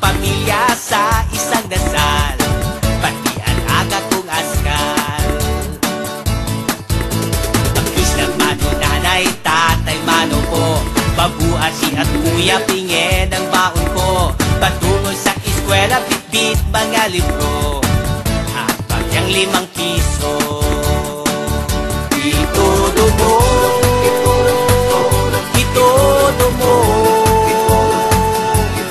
pamilya sa isang dasal, pati ang aga kong askal. Pagkis ng mano, nanay, tatay, mano ko, babuasi at kuya, pingin ang baon ko. Patungo sa eskwela, bitbit mga libro, at bagyang 5 piso. Itodo mo, itodo mo,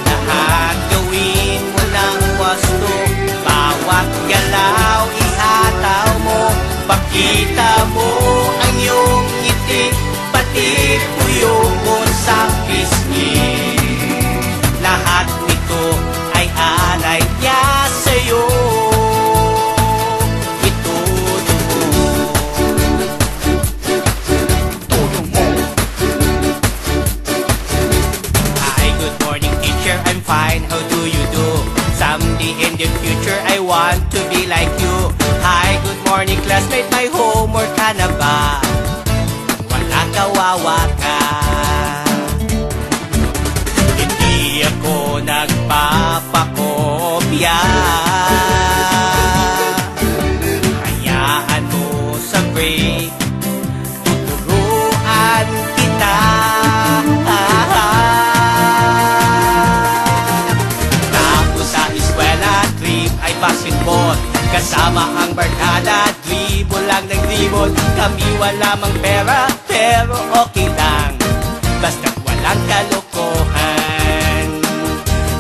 lahat gawin mo ng wasto. Bawat galaw ihataw mo, pakita mo ang iyong ngiti, pati puyo mo sa pisngi. Lahat nito ay alay niya sa'yo. Fine, how do you do? Someday in the future I want to be like you. Hi, good morning classmate, my homework ka na ba? Wala, kawawa ka. Hindi ako nagpapakopya, hayaan mo sa break, tuturuan kita. Basketball, kasama ang barkada, dribble lang ng dribble. Kami wala mang pera, pero okay lang, basta't walang kalokohan.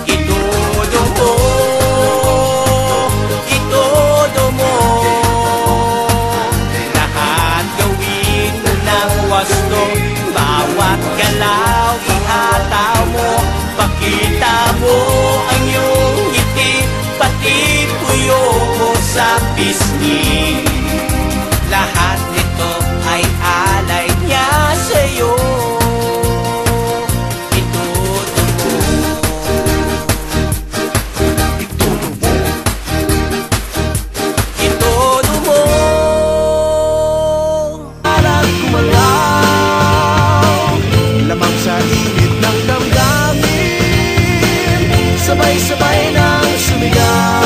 Itodo mo, itodo mo, lahat gawin mo ng wasto. Bawat galaw ihataw mo, pakita mo ang iyong ngiti, pati puyo mo sa pisngi. Lahat nito ay alay niya sa'yo. Itodo mo, itodo mo, itodo mo. Parang kumalaw, lamang sa init ng damdamin, sabay-sabay nang sumigaw.